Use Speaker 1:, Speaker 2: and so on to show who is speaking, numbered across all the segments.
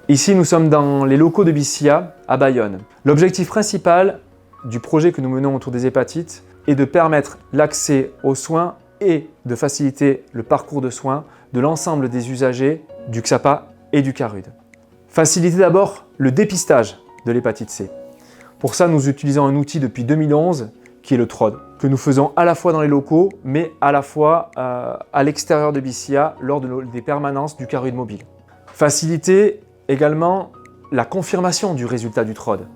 Speaker 1: Ici, nous sommes dans les locaux de BICIA à Bayonne. L'objectif principal du projet que nous menons autour des hépatites est de permettre l'accès aux soins et de faciliter le parcours de soins de l'ensemble des usagers du XAPA et du CARUD. Faciliter d'abord le dépistage de l'hépatite C. Pour ça, nous utilisons un outil depuis 2011 qui est le TROD, que nous faisons à la fois dans les locaux, mais à la fois à l'extérieur de BICIA lors des permanences du CARUD mobile. Faciliter également la confirmation du résultat du TROD.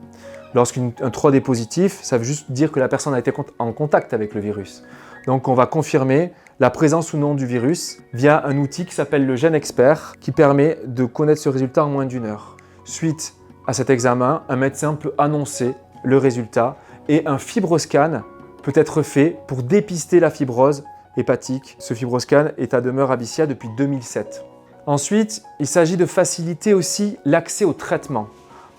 Speaker 1: Lorsqu'un TROD est positif, ça veut juste dire que la personne a été en contact avec le virus. Donc on va confirmer la présence ou non du virus via un outil qui s'appelle le GenExpert, qui permet de connaître ce résultat en moins d'1 heure. Suite à cet examen, un médecin peut annoncer le résultat et un fibroscan peut être fait pour dépister la fibrose hépatique. Ce fibroscan est à demeure à BICIA depuis 2007. Ensuite, il s'agit de faciliter aussi l'accès au traitement.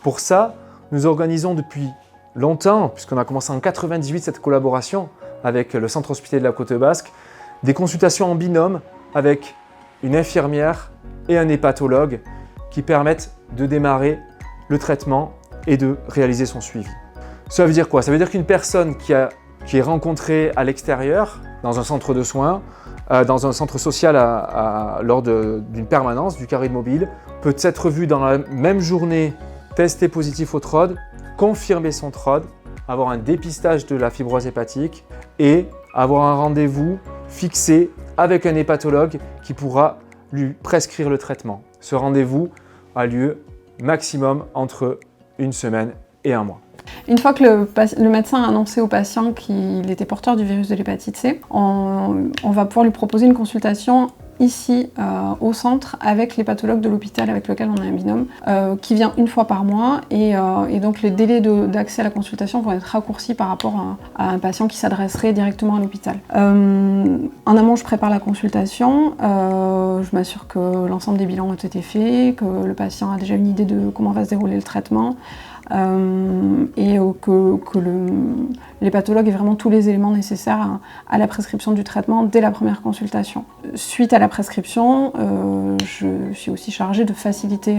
Speaker 1: Pour ça, nous organisons depuis longtemps, puisqu'on a commencé en 1998 cette collaboration avec le Centre hospitalier de la Côte Basque, des consultations en binôme avec une infirmière et un hépatologue qui permettent de démarrer le traitement et de réaliser son suivi. Ça veut dire quoi? Ça veut dire qu'une personne qui est rencontrée à l'extérieur, dans un centre de soins, dans un centre social lors d'une permanence du CARUD mobile, peut être vue dans la même journée, tester positif au TROD, confirmer son TROD, avoir un dépistage de la fibrose hépatique et avoir un rendez-vous fixé avec un hépatologue qui pourra lui prescrire le traitement. Ce rendez-vous a lieu maximum entre 1 semaine et 1 mois.
Speaker 2: Une fois que le médecin a annoncé au patient qu'il était porteur du virus de l'hépatite C, on va pouvoir lui proposer une consultation ici au centre avec l'hépatologue de l'hôpital avec lequel on a un binôme qui vient 1 fois par mois et donc les délais d'accès à la consultation vont être raccourcis par rapport à un patient qui s'adresserait directement à l'hôpital. En amont, je prépare la consultation, je m'assure que l'ensemble des bilans ont été faits, que le patient a déjà une idée de comment va se dérouler le traitement et que l'hépatologue ait vraiment tous les éléments nécessaires à la prescription du traitement dès la première consultation. Suite à la prescription, je suis aussi chargée de faciliter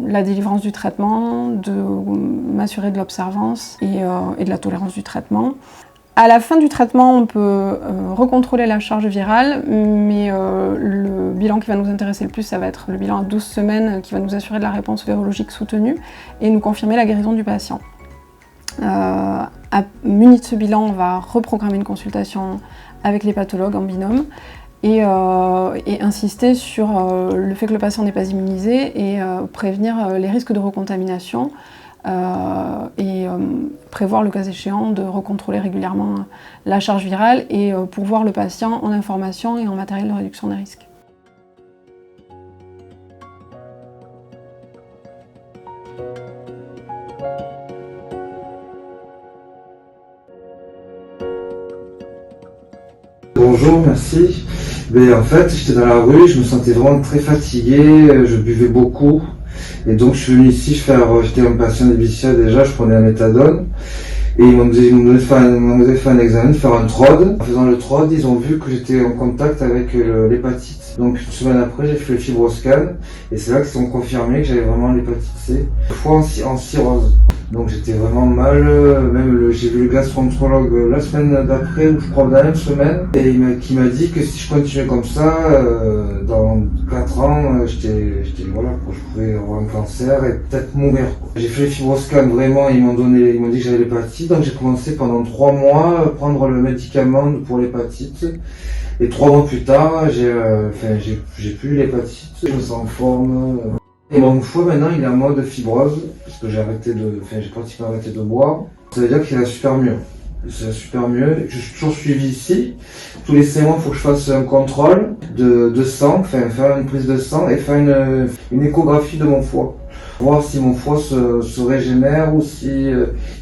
Speaker 2: la délivrance du traitement, de m'assurer de l'observance et de la tolérance du traitement. À la fin du traitement, on peut recontrôler la charge virale, mais le bilan qui va nous intéresser le plus, ça va être le bilan à 12 semaines qui va nous assurer de la réponse virologique soutenue et nous confirmer la guérison du patient. Muni de ce bilan, on va reprogrammer une consultation avec l'hépatologue en binôme et insister sur le fait que le patient n'est pas immunisé et prévenir les risques de recontamination. Prévoir le cas échéant de recontrôler régulièrement la charge virale et pourvoir le patient en information et en matériel de réduction des risques.
Speaker 3: Bonjour, merci. Mais en fait, j'étais dans la rue, je me sentais vraiment très fatigué, je buvais beaucoup. Et donc je suis venu ici j'étais un patient de BICIA déjà, je prenais la méthadone. Et ils m'ont fait un examen, faire un TROD. En faisant le TROD, ils ont vu que j'étais en contact avec l'hépatite. Donc 1 semaine après, j'ai fait le fibroscan. Et c'est là qu'ils ont confirmé que j'avais vraiment l'hépatite C. Une fois en cirrhose. Donc j'étais vraiment mal, j'ai vu le gastroentérologue la semaine d'après, ou je crois dans la même semaine, et qui m'a dit que si je continuais comme ça, dans 4 ans, voilà, je pouvais avoir un cancer et peut-être mourir. J'ai fait les fibroscan vraiment, ils m'ont dit que j'avais l'hépatite, donc j'ai commencé pendant 3 mois à prendre le médicament pour l'hépatite. Et 3 mois plus tard, j'ai plus l'hépatite, je me sens en forme. Et mon foie maintenant il est en mode fibrose, parce que j'ai pratiquement arrêté de boire. Ça veut dire qu'il va super mieux. Ça va super mieux. Je suis toujours suivi ici. Tous les 5 mois, il faut que je fasse un contrôle de sang, faire une prise de sang et faire une échographie de mon foie. Voir si mon foie se régénère ou si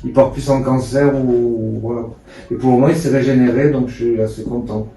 Speaker 3: il part plus en cancer ou voilà. Et pour le moment il s'est régénéré, donc je suis assez content.